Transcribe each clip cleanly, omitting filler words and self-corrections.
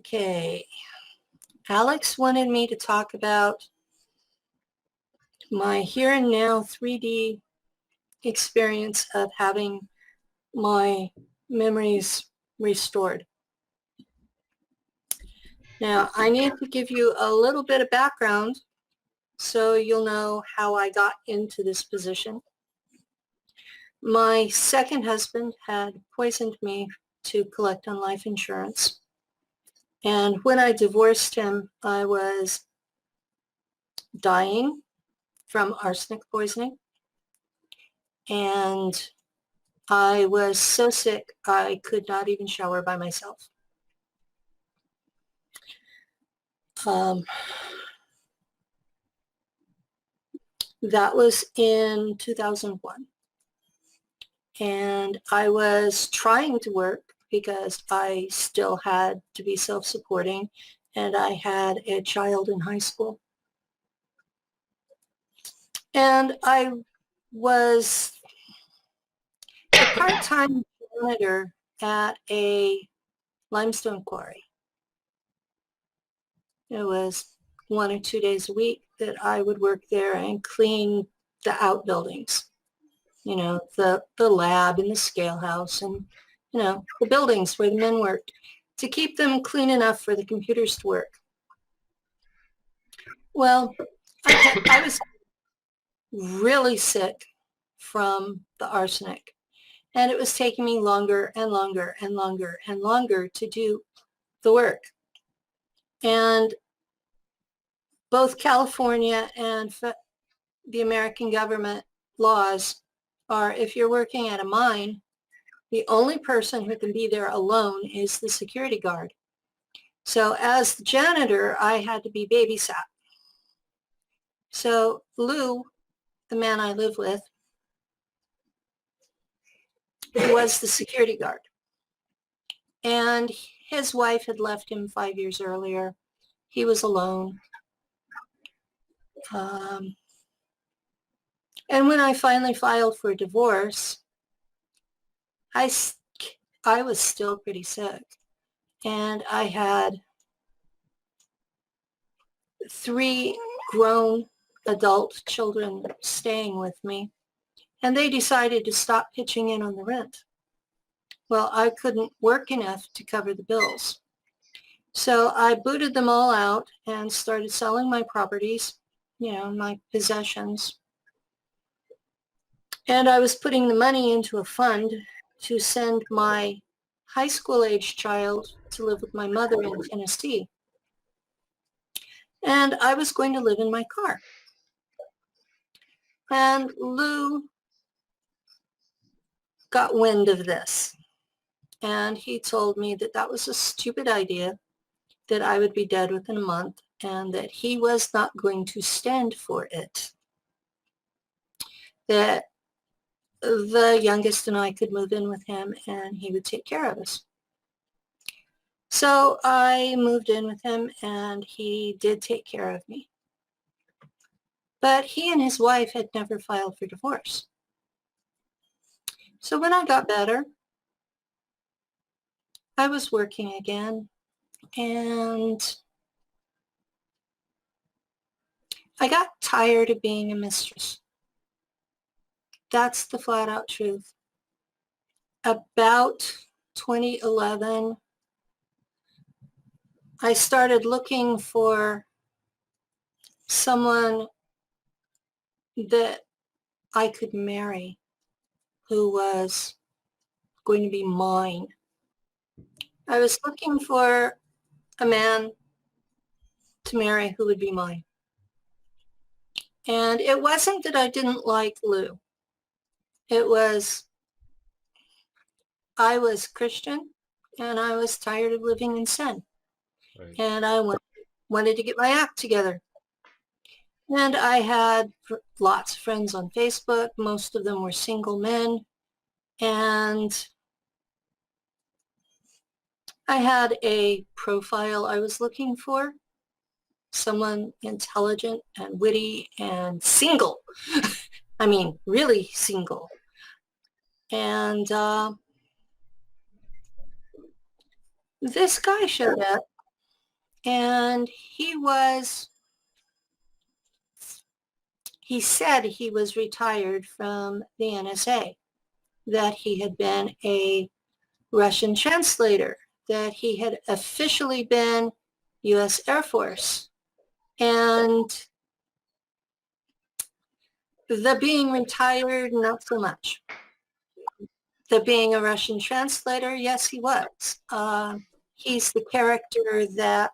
Okay. Alex wanted me to talk about my here and now 3D experience of having my memories restored. Now, I need to give you a little bit of background so you'll know how I got into this position. My second husband had poisoned me to collect on life insurance. And when I divorced him, I was dying from arsenic poisoning. And I was so sick, I could not even shower by myself. That was in 2001. And I was trying to work because I still had to be self-supporting, and I had a child in high school. And I was a part-time janitor at a limestone quarry. It was 1 or 2 days a week that I would work there and clean the outbuildings. You know, the lab and the scale house and, you know, the buildings where the men worked, to keep them clean enough for the computers to work. Well, I was really sick from the arsenic, and it was taking me longer and longer and longer and longer to do the work. And both California and the American government laws are, if you're working at a mine, the only person who can be there alone is the security guard. So as the janitor, I had to be babysat. So Lou, the man I live with, was the security guard. And his wife had left him 5 years earlier. He was alone. And when I finally filed for divorce, I was still pretty sick. And I had 3 grown adult children staying with me. And they decided to stop pitching in on the rent. Well, I couldn't work enough to cover the bills. So I booted them all out and started selling my properties, you know, my possessions. And I was putting the money into a fund to send my high school age child to live with my mother in Tennessee. And I was going to live in my car. And Lou got wind of this. And he told me that that was a stupid idea, that I would be dead within a month, and that he was not going to stand for it. That the youngest and I could move in with him and he would take care of us. So I moved in with him and he did take care of me. But he and his wife had never filed for divorce. So when I got better, I was working again, and I got tired of being a mistress. That's the flat out truth. About 2011, I started looking for someone that I could marry who was going to be mine. I was looking for a man to marry who would be mine. And it wasn't that I didn't like Lou. It was, I was Christian and I was tired of living in sin. Right. And I wanted to get my act together. And I had lots of friends on Facebook. Most of them were single men. And I had a profile I was looking for. Someone intelligent and witty and single. I mean, really single. And this guy showed up And he said he was retired from the NSA, that he had been a Russian translator, that he had officially been U.S. Air Force. And the being retired, not so much. The being a Russian translator, yes, he was. He's the character that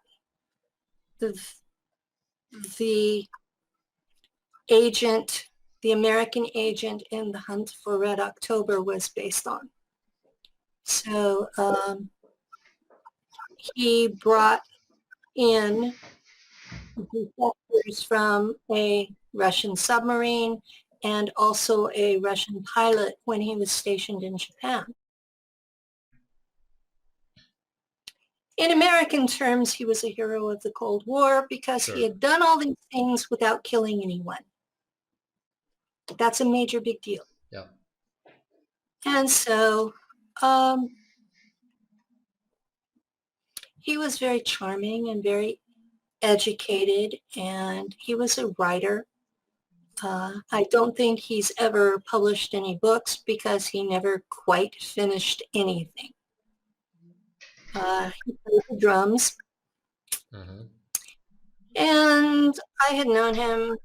the agent, the American agent in The Hunt for Red October was based on. So he brought in defectors from a Russian submarine and also a Russian pilot when he was stationed in Japan. In American terms, he was a hero of the Cold War because he had done all these things without killing anyone. That's a major big deal. Yeah. And so he was very charming and very educated, and he was a writer. I don't think he's ever published any books because he never quite finished anything. He played the drums. Mm-hmm. And I had known him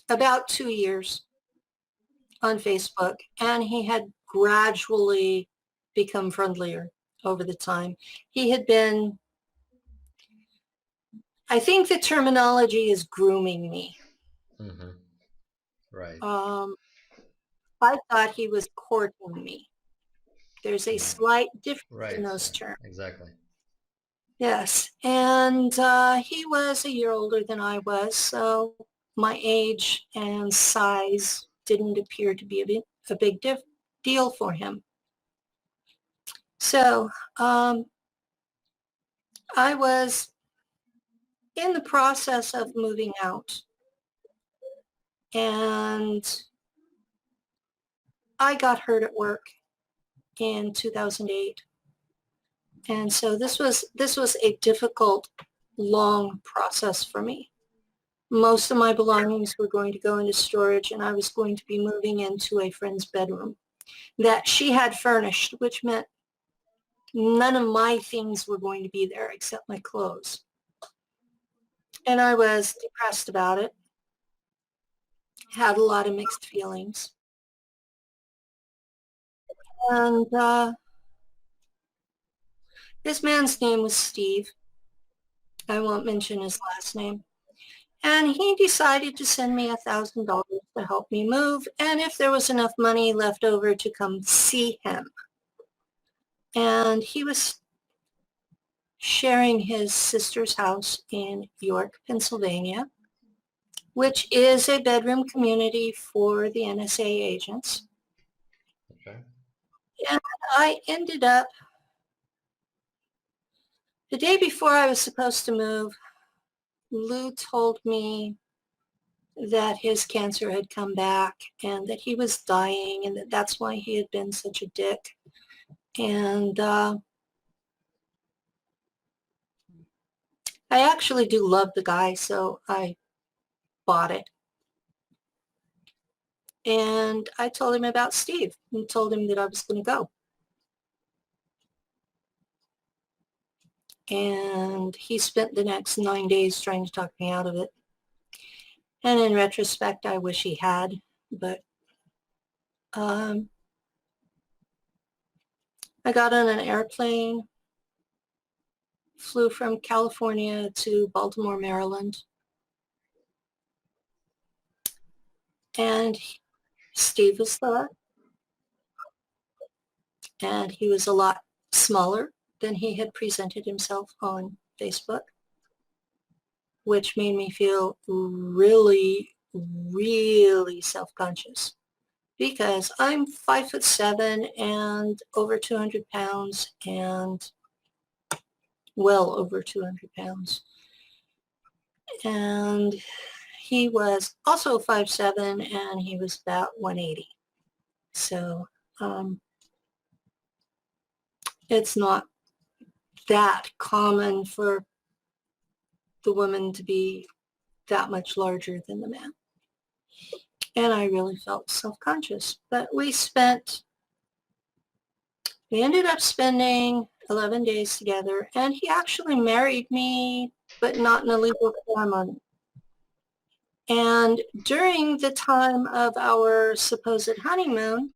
about 2 years on Facebook, and he had gradually become friendlier over the time. He had been, I think the terminology is grooming me. Mm-hmm. Right. I thought he was courting me. There's a slight difference in those terms. Exactly. Yes, and he was a year older than I was, so my age and size didn't appear to be a big deal for him. So I was in the process of moving out, and I got hurt at work in 2008. And so this was a difficult, long process for me. Most of my belongings were going to go into storage, and I was going to be moving into a friend's bedroom that she had furnished, which meant none of my things were going to be there except my clothes. And I was depressed about it, had a lot of mixed feelings. And this man's name was Steve. I won't mention his last name. And he decided to send me $1,000 to help me move, and if there was enough money left over to come see him. And he was sharing his sister's house in York, Pennsylvania, which is a bedroom community for the NSA agents. Okay. And I ended up, the day before I was supposed to move, Lou told me that his cancer had come back and that he was dying, and that's why he had been such a dick. And I actually do love the guy, so I bought it. And I told him about Steve and told him that I was going to go. And he spent the next 9 days trying to talk me out of it. And in retrospect, I wish he had, but I got on an airplane, flew from California to Baltimore, Maryland. And Steve was there. And he was a lot smaller than he had presented himself on Facebook, which made me feel really, really self-conscious because I'm 5'7" and over 200 pounds and well over 200 pounds. And he was also 5'7" and he was about 180. So it's not that common for the woman to be that much larger than the man. And I really felt self-conscious. But we ended up spending 11 days together, and he actually married me, but not in a legal ceremony. And during the time of our supposed honeymoon,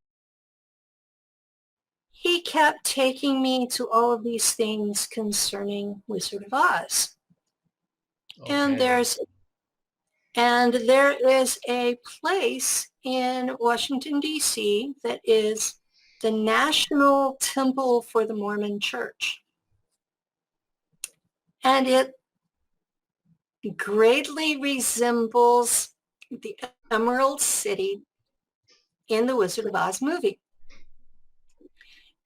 he kept taking me to all of these things concerning Wizard of Oz. And Okay. there is a place in Washington, D.C. that is the National Temple for the Mormon Church. And it greatly resembles the Emerald City in the Wizard of Oz movie.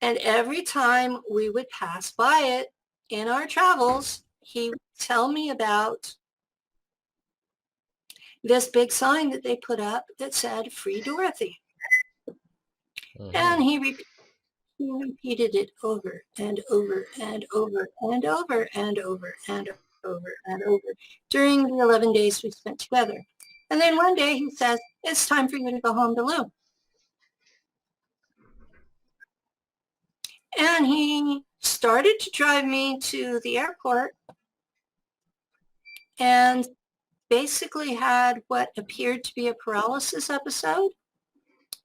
And every time we would pass by it in our travels, he would tell me about this big sign that they put up that said, "Free Dorothy." And he repeated it over and over and over and over and over and over and over during the 11 days we spent together. And then one day he says, "It's time for you to go home to Lou." And he started to drive me to the airport and basically had what appeared to be a paralysis episode.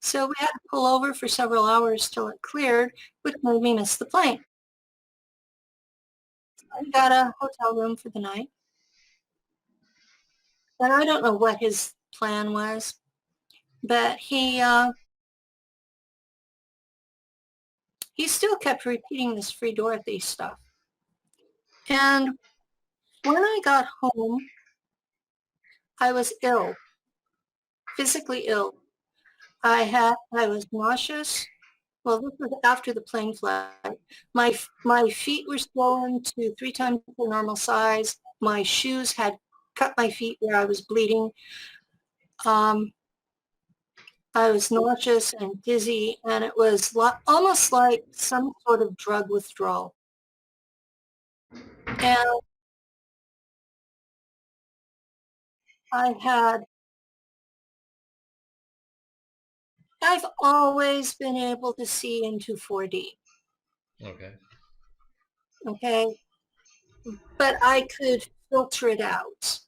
So we had to pull over for several hours till it cleared, which made me miss the plane. I got a hotel room for the night. And I don't know what his plan was, but he still kept repeating this Free Dorothy stuff. And when I got home, I was ill, physically ill. I was nauseous. Well, this was after the plane flight. My feet were swollen to 3 times the normal size. My shoes had cut my feet where I was bleeding. I was nauseous and dizzy, and it was almost like some sort of drug withdrawal. And I've always been able to see into 4D, Okay. okay? But I could filter it out.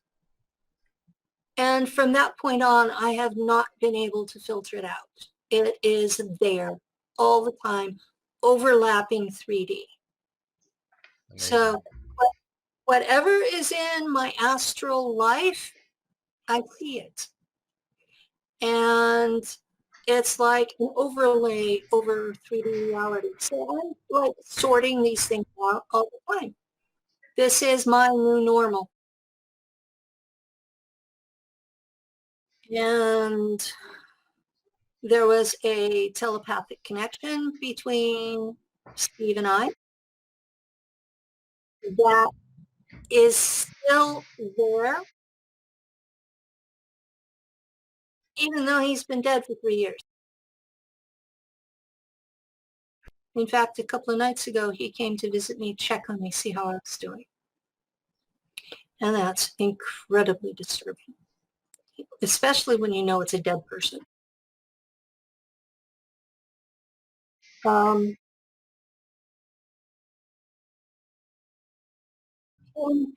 And from that point on, I have not been able to filter it out. It is there all the time, overlapping 3D. Amazing. So whatever is in my astral life, I see it. And it's like an overlay over 3D reality. So I'm like sorting these things out all the time. This is my new normal. And there was a telepathic connection between Steve and I that is still there, even though he's been dead for 3 years. In fact, a couple of nights ago, he came to visit me, check on me, see how I was doing. And that's incredibly disturbing, especially when you know it's a dead person. Him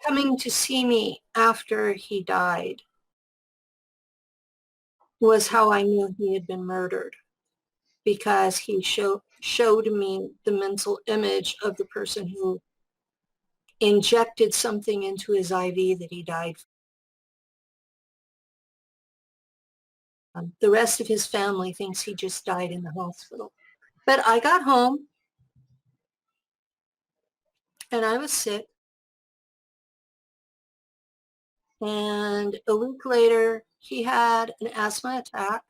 coming to see me after he died was how I knew he had been murdered, because he showed me the mental image of the person who injected something into his IV that he died from. The rest of his family thinks he just died in the hospital. But I got home and I was sick. And a week later, he had an asthma attack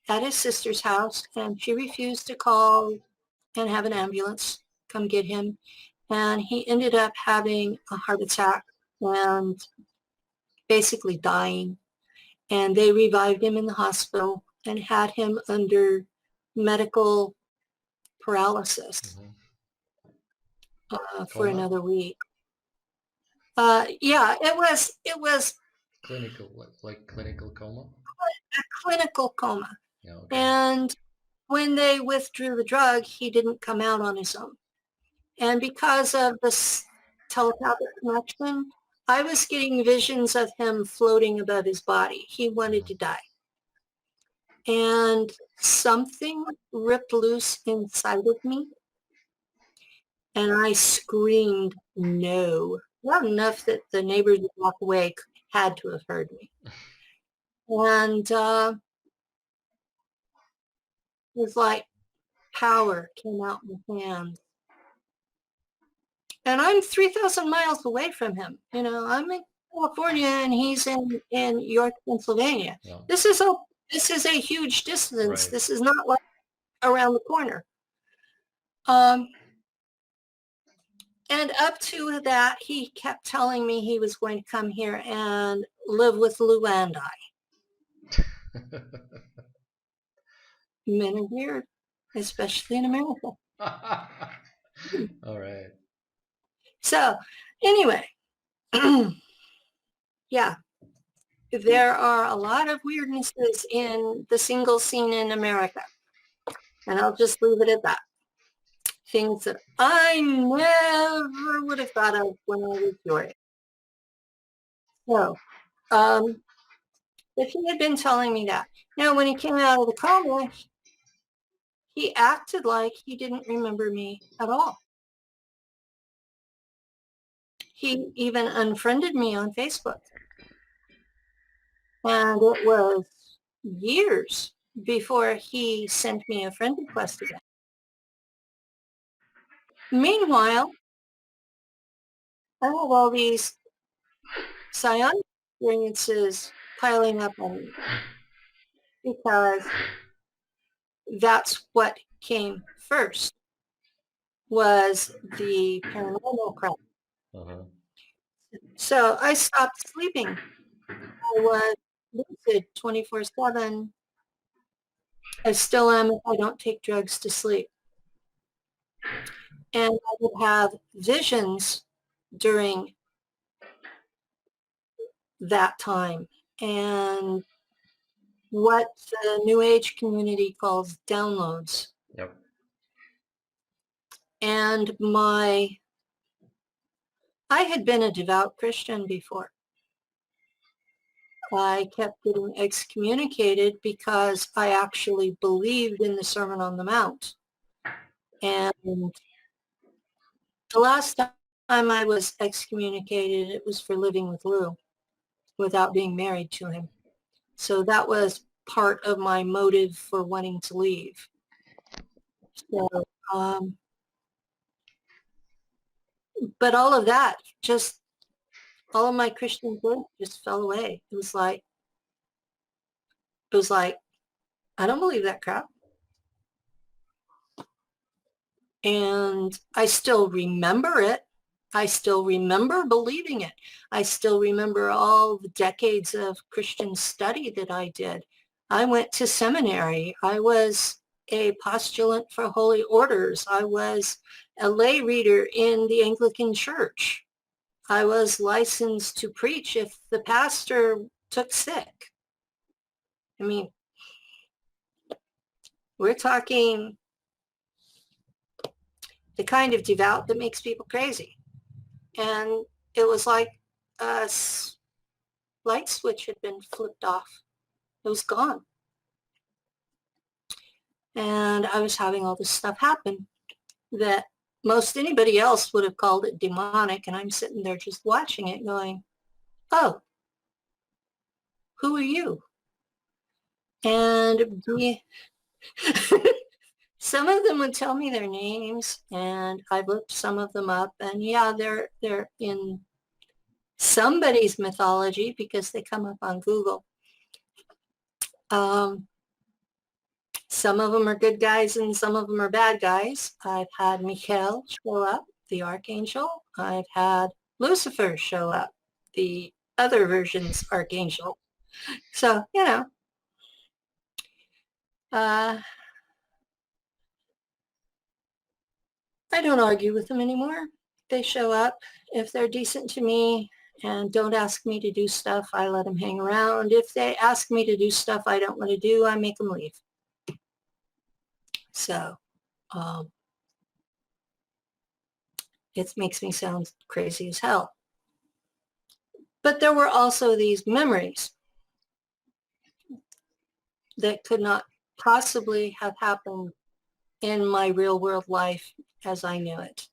at his sister's house, and she refused to call and have an ambulance come get him. And he ended up having a heart attack and basically dying. And they revived him in the hospital and had him under medical paralysis for Coma? another week. Yeah, it was Clinical, like clinical coma? a clinical coma. Yeah, okay. And when they withdrew the drug, he didn't come out on his own. And because of this telepathic connection, I was getting visions of him floating above his body. He wanted to die. And something ripped loose inside of me, and I screamed, no. Loud enough that the neighbors would walk away, had to have heard me. And it was like power came out in my hands. And I'm 3,000 miles away from him. You know, I'm in California and he's in York, Pennsylvania. Yeah. This is a huge distance. Right. This is not like around the corner. And up to that, he kept telling me he was going to come here and live with Lou and I. Men are weird, especially in America. All right. So anyway, yeah, there are a lot of weirdnesses in the single scene in America. And I'll just leave it at that. Things that I never would have thought of when I was your age. So, if he had been telling me that. Now, when he came out of the coma, he acted like he didn't remember me at all. He even unfriended me on Facebook. And it was years before he sent me a friend request again. Meanwhile, I have all these psionic experiences piling up on me because that's what came first was the paranormal crap. Uh-huh. So I stopped sleeping. I was lucid 24/7. I still am if I don't take drugs to sleep. And I would have visions during that time. And what the New Age community calls downloads. Yep. And I had been a devout Christian before. I kept getting excommunicated because I actually believed in the Sermon on the Mount. And the last time I was excommunicated, it was for living with Lou without being married to him. So that was part of my motive for wanting to leave. So, but all of that, just all of my Christian faith just fell away. It was like, I don't believe that crap. And I still remember it. I still remember believing it. I still remember all the decades of Christian study that I did. I went to seminary. I was a postulant for holy orders. I was a lay reader in the Anglican Church. I was licensed to preach if the pastor took sick. I mean, we're talking the kind of devout that makes people crazy. And it was like a light switch had been flipped off. It was gone. And I was having all this stuff happen that most anybody else would have called it demonic. And I'm sitting there just watching it going, oh, who are you? And some of them would tell me their names, and I looked some of them up, and yeah, they're in somebody's mythology because they come up on Google. Some of them are good guys and some of them are bad guys. I've had Michael show up, the archangel. I've had Lucifer show up, the other version's archangel. So, you know, I don't argue with them anymore. They show up. If they're decent to me and don't ask me to do stuff, I let them hang around. If they ask me to do stuff I don't want to do, I make them leave. So it makes me sound crazy as hell. But there were also these memories that could not possibly have happened in my real world life as I knew it.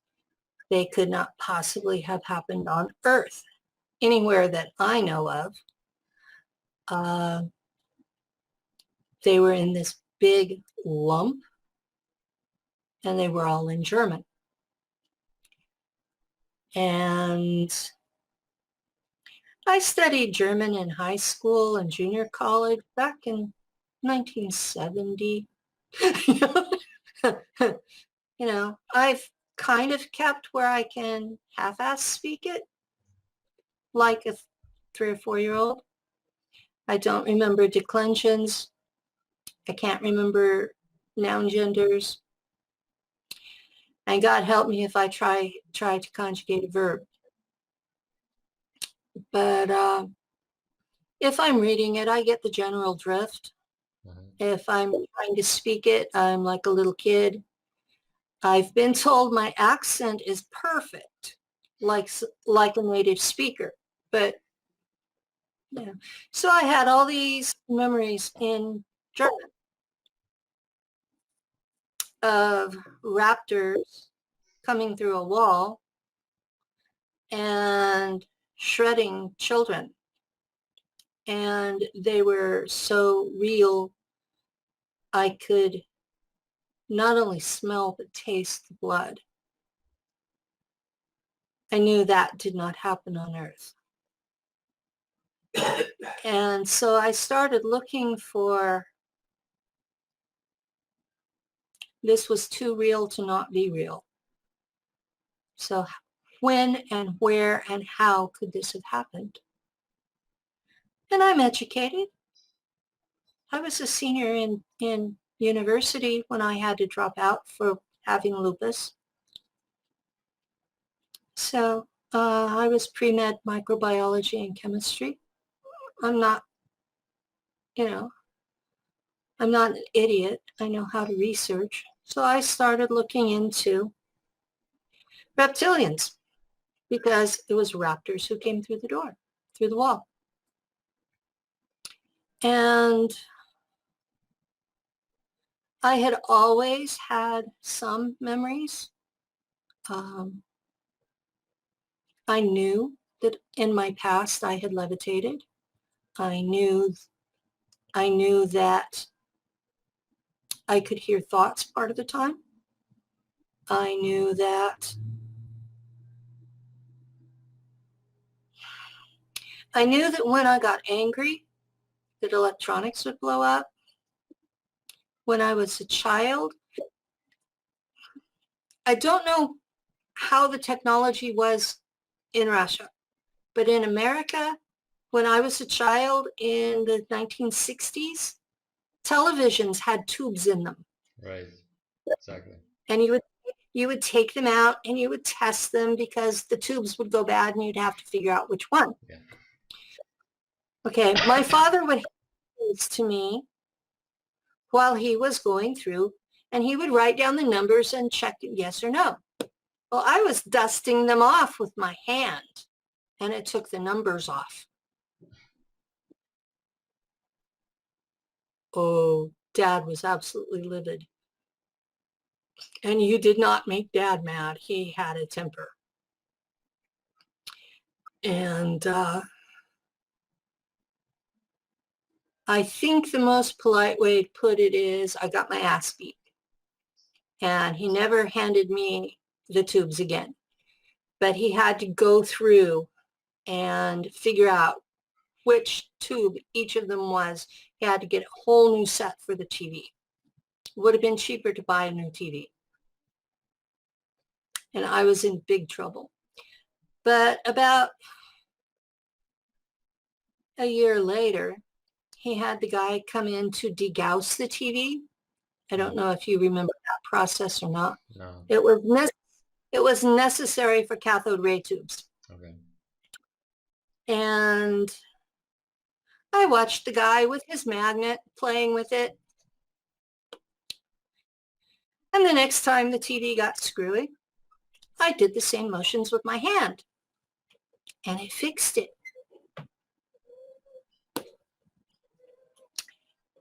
They could not possibly have happened on Earth, anywhere that I know of. They were in this big lump, and they were all in German. And I studied German in high school and junior college back in 1970. You know, I've kind of kept where I can half-ass speak it like a 3 or 4-year-old. I don't remember declensions. I can't remember noun genders. And God help me if I try to conjugate a verb. But if I'm reading it, I get the general drift. If I'm trying to speak it, I'm like a little kid. I've been told my accent is perfect, like a native speaker. But yeah, so I had all these memories in German of raptors coming through a wall and shredding children. And they were so real, I could not only smell but taste the blood. I knew that did not happen on Earth. And so I started looking for, this was too real to not be real. So when and where and how could this have happened? And I'm educated. I was a senior in university when I had to drop out for having lupus. So I was pre-med microbiology and chemistry. I'm not, I'm not an idiot. I know how to research. So I started looking into reptilians because it was raptors who came through the wall. And I had always had some memories. I knew that in my past I had levitated. I knew that I could hear thoughts part of the time. I knew that when I got angry, that electronics would blow up. When I was a child, I don't know how the technology was in Russia, but in America, when I was a child in the 1960s, televisions had tubes in them. Right. Exactly. And you would take them out and you would test them because the tubes would go bad and you'd have to figure out which one. Yeah. Okay, my father would hand these to me while he was going through, and he would write down the numbers and check yes or no. Well, I was dusting them off with my hand, and it took the numbers off. Oh, Dad was absolutely livid. And you did not make Dad mad. He had a temper. And I think the most polite way to put it is I got my ass beat. And he never handed me the tubes again. But he had to go through and figure out which tube each of them was. He had to get a whole new set for the TV. Would have been cheaper to buy a new TV. And I was in big trouble. But about a year later, he had the guy come in to degauss the TV. I don't know if you remember that process or not. No. It It was necessary for cathode ray tubes. Okay. And I watched the guy with his magnet playing with it. And the next time the TV got screwy, I did the same motions with my hand. And it fixed it.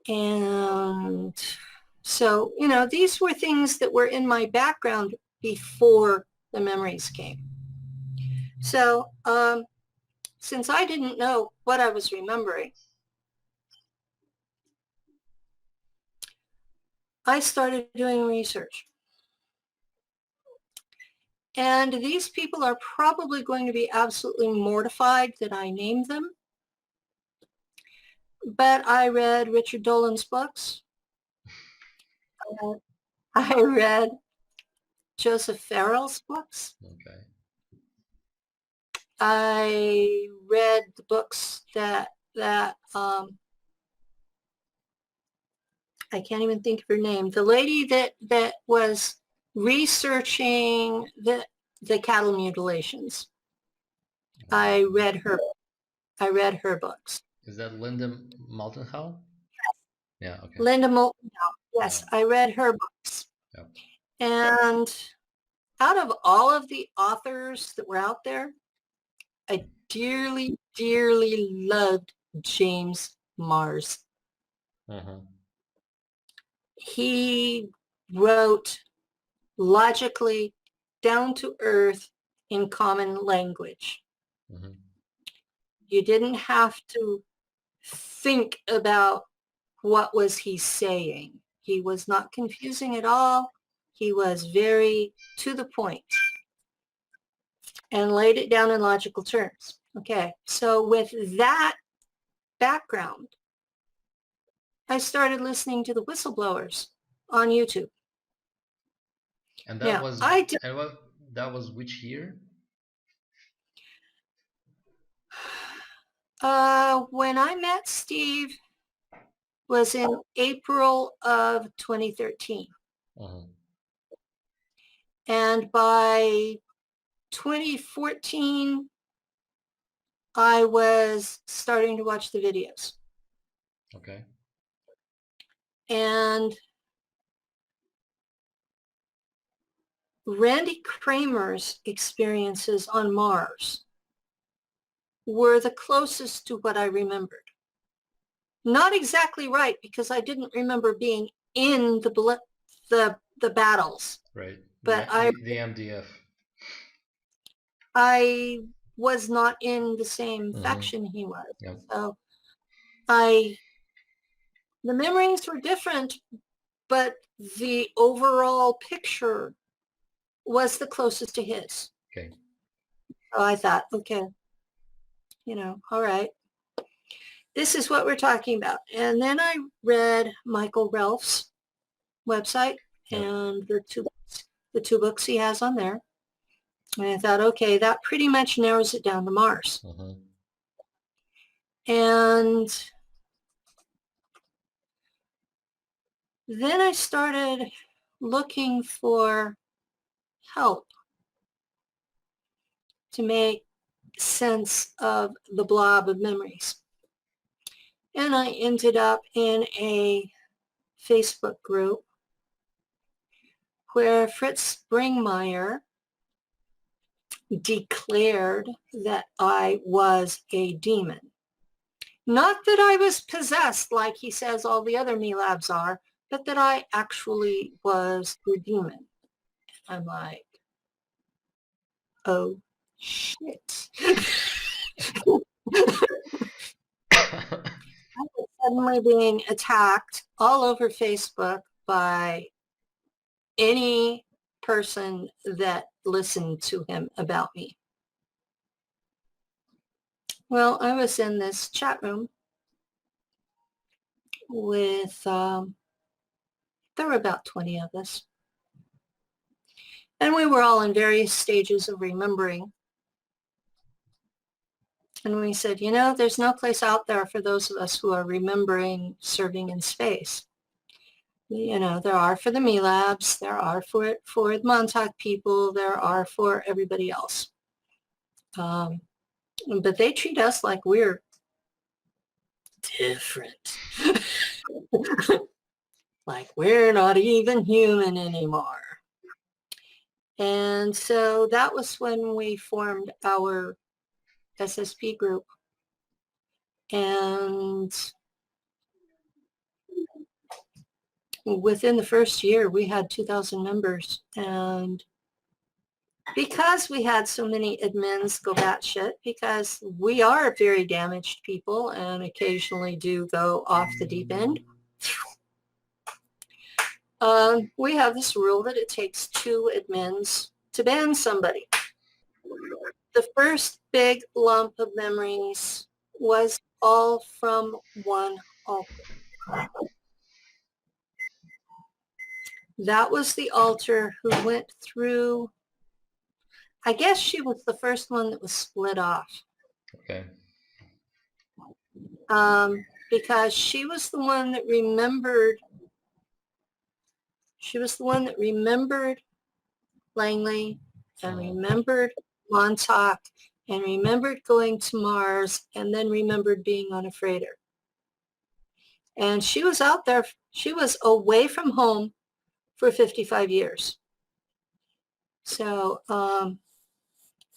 And so, you know, these were things that were in my background before the memories came. So, since I didn't know what I was remembering, I started doing research. And these people are probably going to be absolutely mortified that I named them. But I read Richard Dolan's books. I read Joseph Farrell's books. Okay. I read the books that I can't even think of her name. The lady that was researching the cattle mutilations. I read her books. Is that Linda Moulton Howe? Yeah, okay. Linda Moulton Howe. Yes, Yeah. I read her books. Yep. And out of all of the authors that were out there, I dearly, dearly loved James Mars. Uh-huh. He wrote logically, down to earth, in common language. Mm-hmm. You didn't have to think about what was he saying. He was not confusing at all. He was very to the point and laid it down in logical terms. Okay, so with that background, I started listening to the whistleblowers on YouTube. And that Now, was that was which year? When I met Steve was in April of 2013. Uh-huh. And by 2014, I was starting to watch the videos. Okay. And Randy Kramer's experiences on Mars were the closest to what I remembered. Not exactly right, because I didn't remember being in the battles. Right. But the MDF. I was not in the same Mm-hmm. faction he was. Yep. So the memories were different, but the overall picture was the closest to his. Okay. So I thought, okay, you know, all right. This is what we're talking about. And then I read Michael Ralph's website. Yep. And the two books he has on there. And I thought, okay, that pretty much narrows it down to Mars. Mm-hmm. And then I started looking for help to make sense of the blob of memories. And I ended up in a Facebook group where Fritz Bringmeier declared that I was a demon. Not that I was possessed like he says all the other me labs are, but that I actually was a demon. I'm like, oh, shit. I was suddenly being attacked all over Facebook by any person that listened to him about me. Well, I was in this chat room with, there were about 20 of us. And we were all in various stages of remembering. And we said, you know, there's no place out there for those of us who are remembering serving in space. You know, there are for the Me Labs, there are for the Montauk people, there are for everybody else. But they treat us like we're different. Like we're not even human anymore. And so that was when we formed our SSP group. And within the first year, we had 2,000 members. And because we had so many admins go batshit, because we are very damaged people and occasionally do go off the deep end, we have this rule that it takes 2 admins to ban somebody. The first big lump of memories was all from one altar. That was the altar who went through, I guess she was the first one that was split off. Okay. Because she was the one that remembered, Langley and remembered Montauk and remembered going to Mars and then remembered being on a freighter. And she was out there, she was away from home for 55 years. So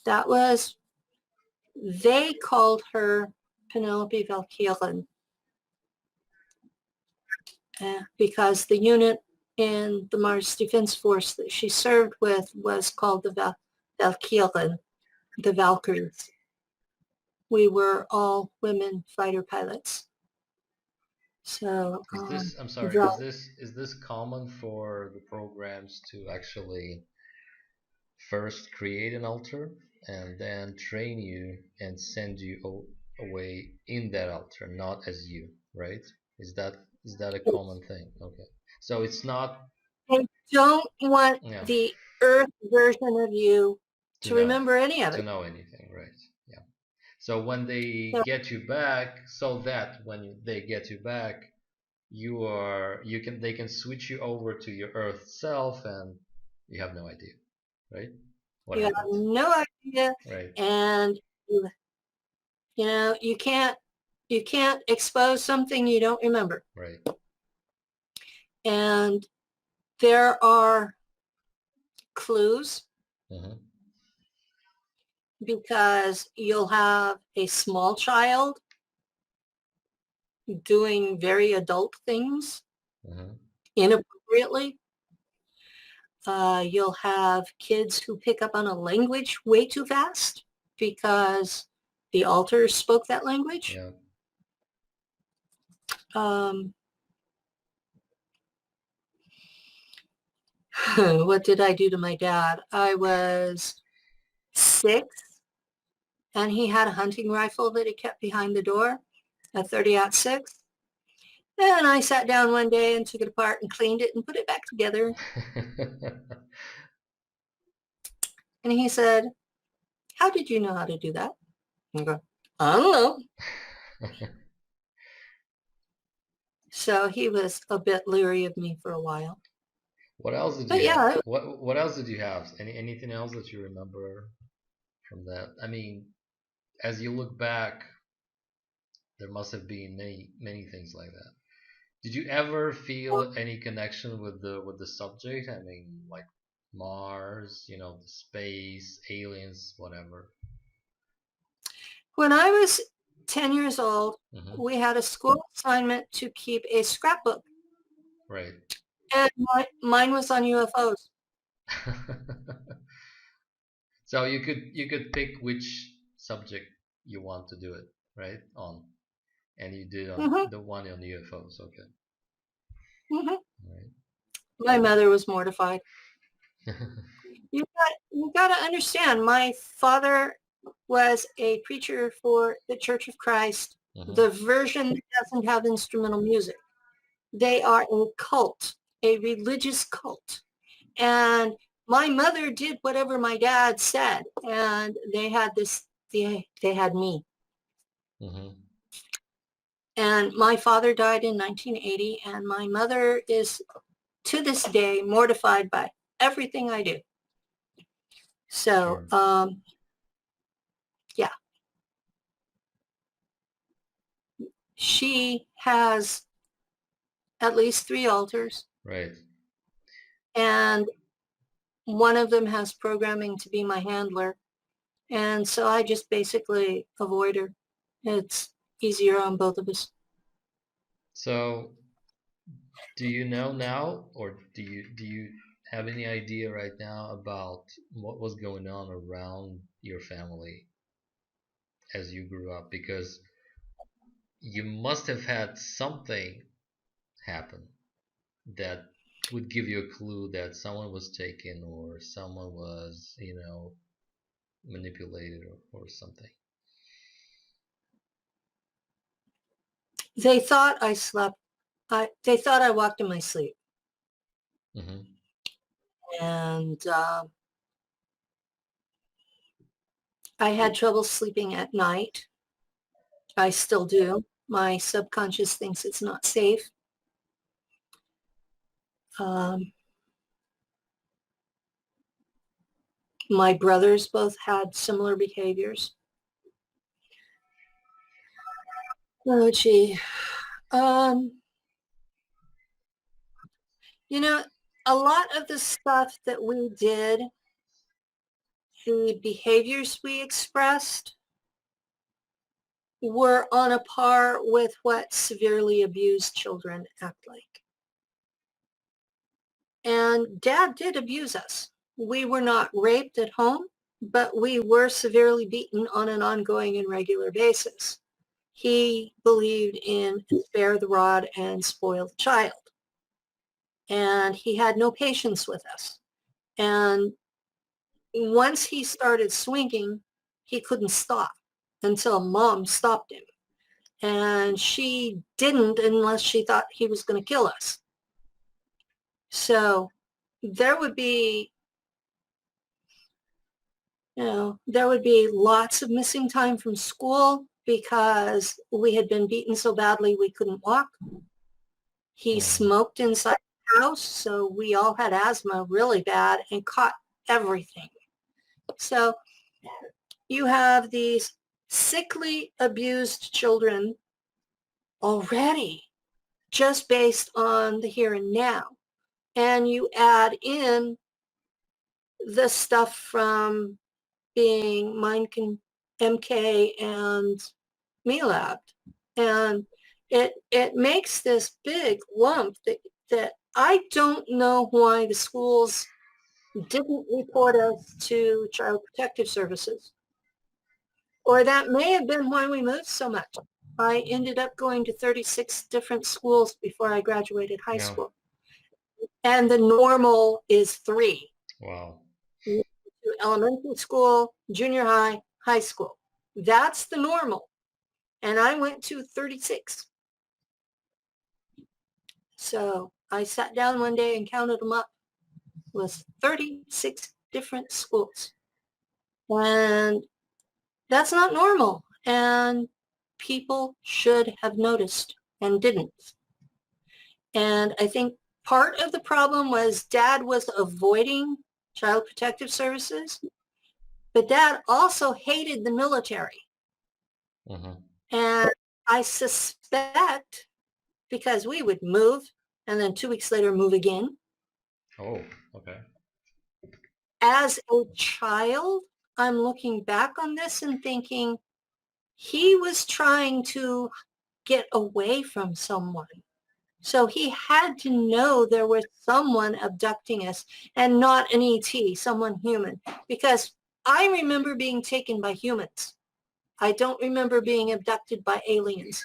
that was, they called her Penelope Valkyrin because the unit in the Mars Defense Force that she served with was called the Valkyrin, the Valkyries. We were all women fighter pilots. So I'm sorry, is this common for the programs to actually first create an altar and then train you and send you away in that altar, not as you, right? Is that a common thing? Okay. So it's not, they don't want yeah, the Earth version of you to to know remember any of to it. know anything, right? Yeah. So when they So, get you back, so that when they get you back, they can switch you over to your Earth self, and you have no idea, right? What you have happened? no idea, Right, and you know you can't expose something you don't remember. right. And there are clues Mm-hmm. because you'll have a small child doing very adult things Mm-hmm. inappropriately. You'll have kids who pick up on a language way too fast because the alters spoke that language. Yeah. What did I do to my dad? I was 6 and he had a hunting rifle that he kept behind the door, a 30-06. And I sat down one day and took it apart and cleaned it and put it back together. And he said, "How did you know how to do that?" I go, "I don't know." So he was a bit leery of me for a while. What else did But you have? yeah, What else did you have? Anything else that you remember from that? I mean, as you look back, there must have been many things like that. Did you ever feel any connection with the subject? I mean, like Mars, the space, aliens, whatever. when I was 10 years old, Hmm. we had a school assignment to keep a scrapbook. Right. And mine was on UFOs. So you could pick which subject you want to do it, right? On, and you did on Mm-hmm, the one on UFOs. Okay. mm-hmm. All My mother was mortified. right. You got to understand, my father was a preacher for the Church of Christ, Hmm. the version that doesn't have instrumental music. They are a cult, a religious cult. And my mother did whatever my dad said. And they had me. Hmm. And my father died in 1980, and my mother is to this day mortified by everything I do. So, Sure. yeah, she has at least 3 altars, Right. and one of them has programming to be my handler. And so I just basically avoid her. It's easier on both of us. So, do you know now, or do you have any idea right now about what was going on around your family as you grew up? Because you must have had something happen that would give you a clue that someone was taken or someone was, manipulated or something. They thought I slept. They thought I walked in my sleep. Mm-hmm. And I had trouble sleeping at night. I still do. My subconscious thinks it's not safe. Um, my brothers both had similar behaviors. Oh, gee. Um, you know, a lot of the stuff that we did, the behaviors we expressed, were on a par with what severely abused children act like. And Dad did abuse us. We were not raped at home, but we were severely beaten on an ongoing and regular basis. He believed in spare the rod and spoil the child. And he had no patience with us. And once he started swinging, he couldn't stop until Mom stopped him. And she didn't unless she thought he was going to kill us. So there would be, there would be lots of missing time from school because we had been beaten so badly we couldn't walk. He Mm. smoked inside the house, so we all had asthma really bad and caught everything. So you have these sickly, abused children already just based on the here and now. And you add in the stuff from being MK and MELAB. And it makes this big lump that I don't know why the schools didn't report us to Child Protective Services. Or that may have been why we moved so much. I ended up going to 36 different schools before I graduated high Yeah. school. And the normal is 3. Wow. Elementary school, junior high, high school. That's the normal. And I went to 36. So I sat down one day and counted them up. It was 36 different schools. And that's not normal. And people should have noticed and didn't. And I think part of the problem was Dad was avoiding Child Protective Services, but Dad also hated the military. Mm-hmm. And I suspect because we would move and then 2 weeks later move again. Oh, okay. As a child, I'm looking back on this and thinking he was trying to get away from someone. So he had to know there was someone abducting us and not an ET, someone human, because I remember being taken by humans. I don't remember being abducted by aliens.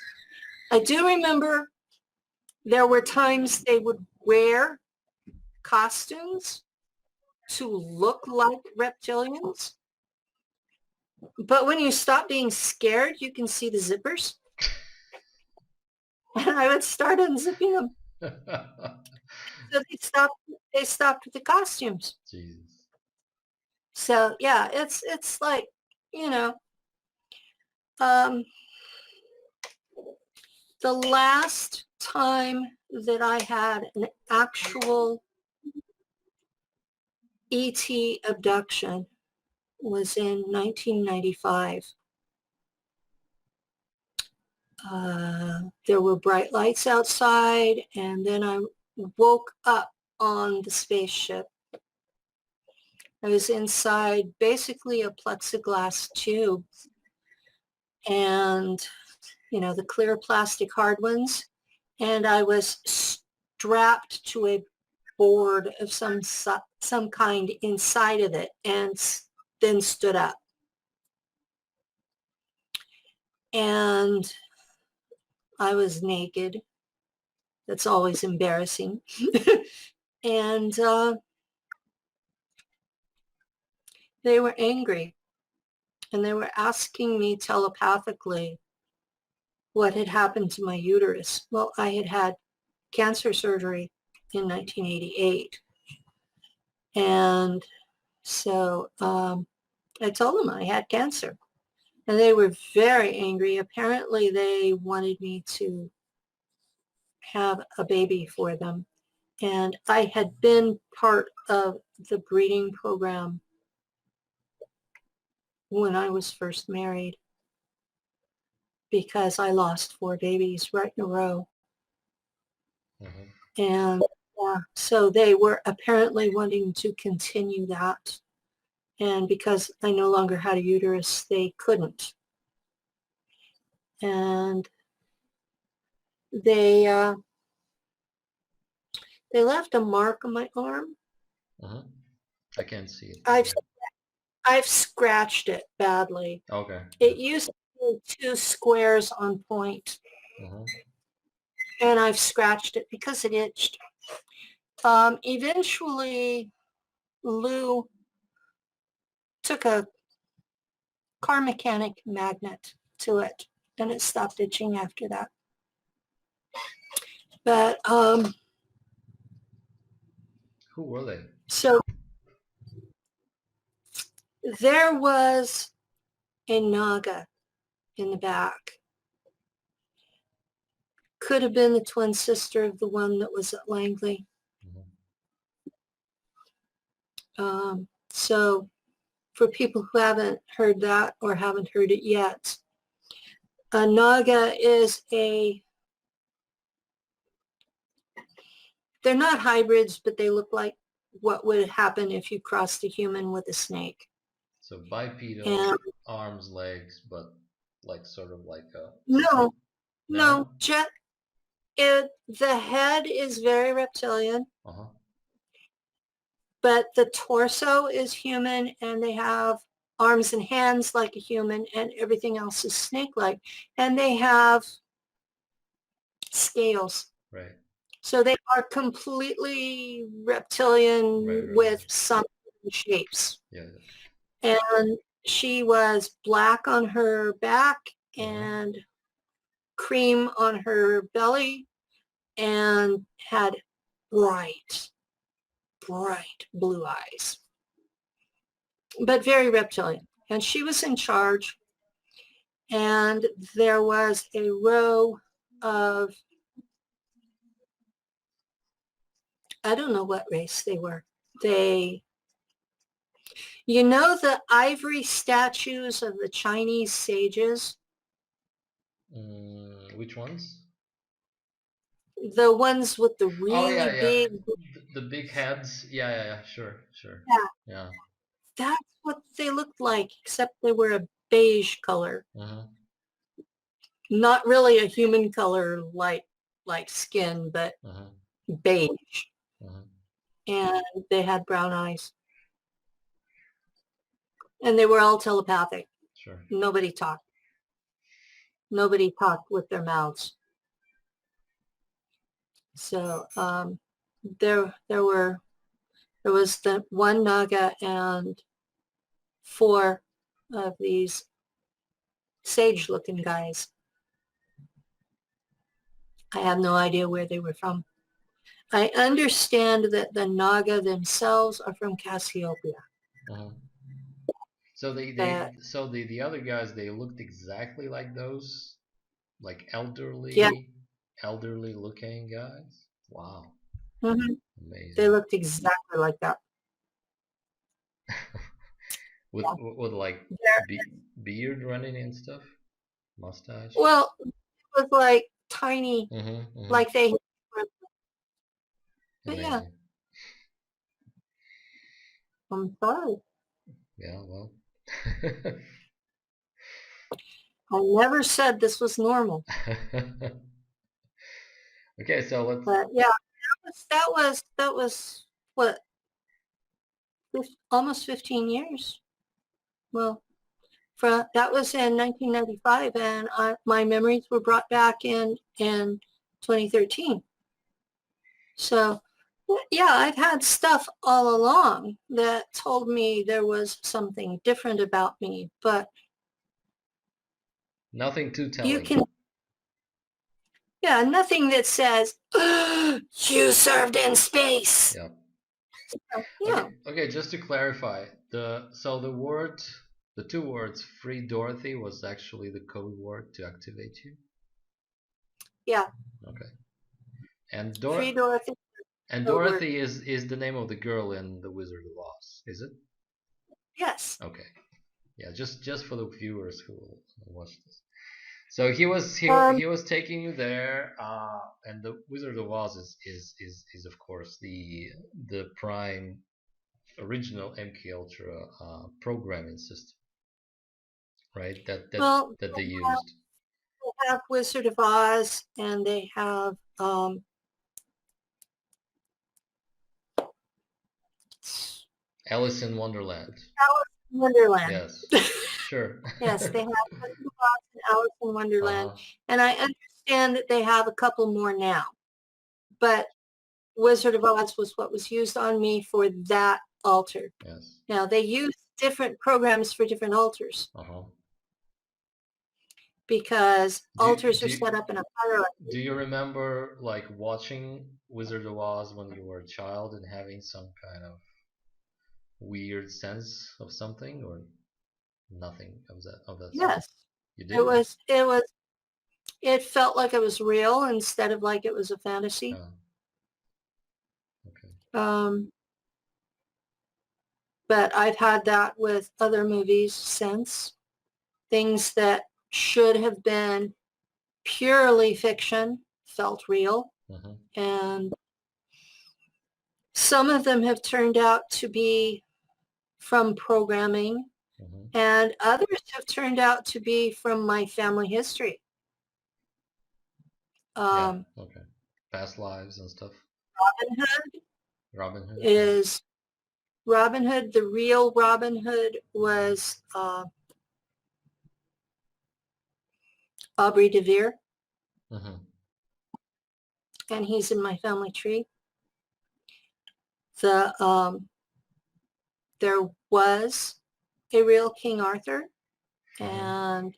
I do remember there were times they would wear costumes to look like reptilians. But when you stop being scared, you can see the zippers. And I would start unzipping them. So they stopped with the costumes. Jesus. So yeah, it's like, you know, um, The last time that I had an actual ET abduction was in 1995. There were bright lights outside, and then I woke up on the spaceship. I was inside basically a plexiglass tube, and the clear plastic hard ones, and I was strapped to a board of some kind inside of it, and then stood up. And I was naked. That's always embarrassing. And they were angry, and they were asking me telepathically what had happened to my uterus. Well, I had had cancer surgery in 1988. And so I told them I had cancer, and they were very angry. Apparently they wanted me to have a baby for them. And I had been part of the breeding program when I was first married, because I lost 4 babies right in a row. Mm-hmm. And so they were apparently wanting to continue that. And because I no longer had a uterus, they couldn't. And they left a mark on my arm. Mm-hmm. I can't see it. I've scratched it badly. Okay. It used to be 2 squares on point. Mm-hmm. And I've scratched it because it itched. Eventually, Lou took a car mechanic magnet to it, and it stopped itching after that. But Who were they? so there was a naga in the back. Could have been the twin sister of the one that was at Langley. Mm-hmm. So for people who haven't heard that or haven't heard it yet, a naga is they're not hybrids, but they look like what would happen if you crossed a human with a snake. So bipedal, And arms, legs, but like sort of like a... no, No? the head is very reptilian, Uh-huh. but the torso is human, and they have arms and hands like a human, and everything else is snake-like. And they have scales. Right. So they are completely reptilian Right. with some shapes. Yeah. And she was black on her back and cream on her belly, and had bright blue eyes, but very reptilian. And she was in charge, and there was a row of, I don't know what race they were. The ivory statues of the Chinese sages? Which ones? The ones with the really yeah. big... The big heads. Yeah. Sure. Yeah. That's what they looked like, except they were a beige color. Mm-hmm. Not really a human color like skin, but beige. And they had brown eyes. And they were all telepathic. Sure. Nobody talked. Nobody talked with their mouths. So there was the one naga and 4 of these sage-looking guys. I have no idea where they were from. I understand that the naga themselves are from Cassiopeia. So the other guys, they looked exactly like those like Yeah. elderly looking guys. Wow, Hmm. They amazing. looked exactly like that. with Yeah. with like They're- beard running and stuff, mustache. Well, it was like tiny, Mm-hmm, mm-hmm. like they, but yeah, Amazing. I'm sorry. Yeah, well. I never said this was normal, Okay, so let's. but yeah, that was what, almost 15 years. Well, that was in 1995, and my memories were brought back in 2013. So, yeah, I've had stuff all along that told me there was something different about me, but Nothing too you telling. can, yeah, nothing that says, you served in space. Yeah. Yeah, Okay. Just to clarify, the two words "Free Dorothy" was actually the code word to activate you. yeah, Okay. And free Dorothy code word. Dorothy is the name of the girl in The Wizard of Oz, is it? Yes. Okay. Yeah, just for the viewers who will watch this. So Um, he was taking you there, and the Wizard of Oz is of course the prime original MK Ultra programming system, right? well, That they used. they have Wizard of Oz, and they have Alice in Wonderland. Alice in Wonderland. Yes, sure. Yes, they have Wizard of Oz and Alice in Wonderland, Uh-huh. and I understand that they have a couple more now. But Wizard of Oz was what was used on me for that altar. Yes. Now they use different programs for different altars Uh-huh. because Do altars are do set up in a hierarchy. do you remember like watching Wizard of Oz when you were a child and having some kind of weird sense of something or nothing of that sort? Yes, You it did? was. It was. It felt like it was real instead of like it was a fantasy. Oh, okay. Um, but I've had that with other movies since. Things that should have been purely fiction felt real. Mm-hmm. And some of them have turned out to be from programming, Mm-hmm. and others have turned out to be from my family history. Yeah. Um, Okay. Past lives and stuff. Robin Hood Robin Hood. Yeah. is Robin Hood. The real Robin Hood was Aubrey de Vere, Mm-hmm. and he's in my family tree. The There was a real King Arthur, Mm-hmm. and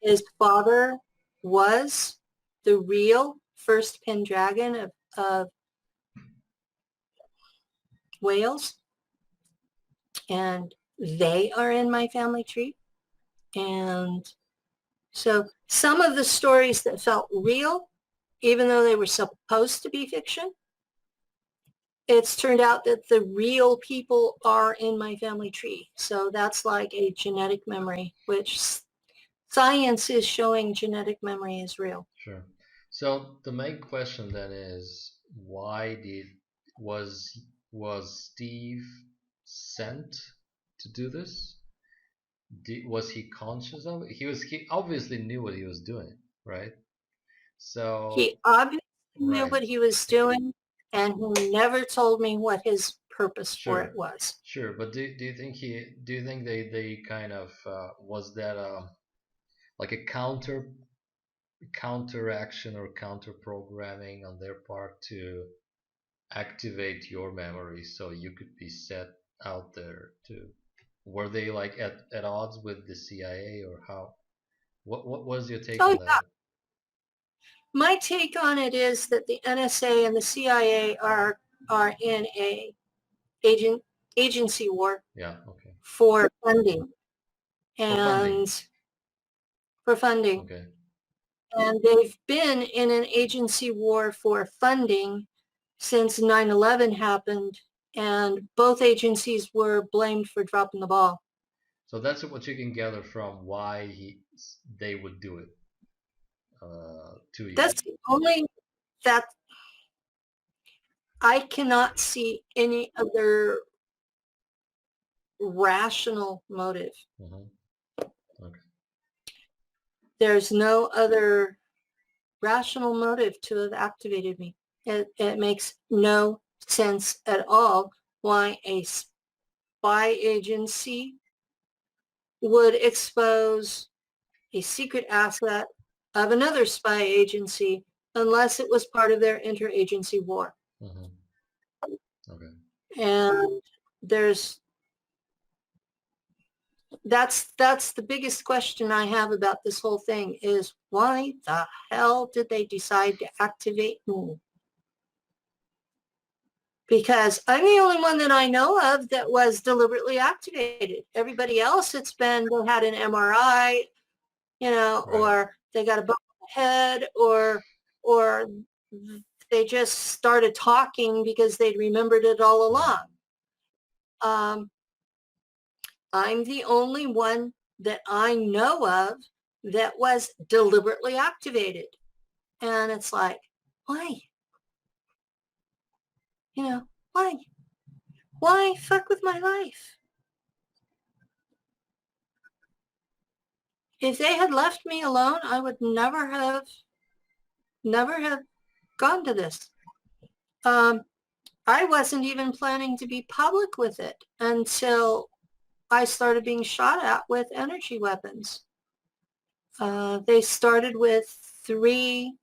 his father was the real first Pendragon of Wales, and they are in my family tree. And so some of the stories that felt real, even though they were supposed to be fiction, it's turned out that the real people are in my family tree. So that's like a genetic memory, which science is showing genetic memory is real. Sure. So the main question then is why did was was Steve sent to do this? Was he conscious of it? He obviously knew what he was doing, right? So He obviously knew right, what he was doing, and he never told me what his purpose for it sure, was. sure. But do you think they kind of was that like a counteraction or counter programming on their part to activate your memory so you could be set out there too? Were they like at odds with the CIA or how? What was your take Oh, on yeah. that? My take on it is that the NSA and the CIA are in a agency war Yeah, okay. for funding For funding. and for funding. Okay. And they've been in an agency war for funding since 9/11 happened, and both agencies were blamed for dropping the ball. So that's what you can gather from why they would do it to you. That's the only that I cannot see any other rational motive. Mm-hmm. Okay. There's no other rational motive to have activated me. It makes no sense at all why a spy agency would expose a secret asset of another spy agency unless it was part of their interagency war. Mm-hmm. Okay. And there's that's the biggest question I have about this whole thing is why the hell did they decide to activate me? Because I'm the only one that I know of that was deliberately activated. Everybody else, it's been they had an MRI, Right. or they got a bump on the head, or they just started talking because they'd remembered it all along. I'm the only one that I know of that was deliberately activated. And it's like, why? Why? Why fuck with my life? If they had left me alone, I would never have gone to this. I wasn't even planning to be public with it until I started being shot at with energy weapons. They started with 3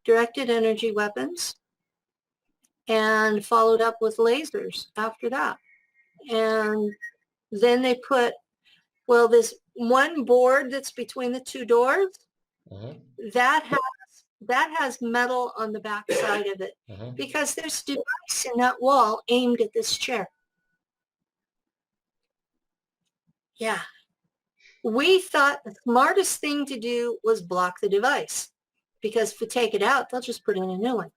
directed energy weapons and followed up with lasers after that. And then they put, well, this one board that's between the 2 doors, Mm-hmm. that has metal on the back side of it, Mm-hmm. because there's a device in that wall aimed at this chair. Yeah. We thought the smartest thing to do was block the device, because if we take it out, they'll just put in a new one.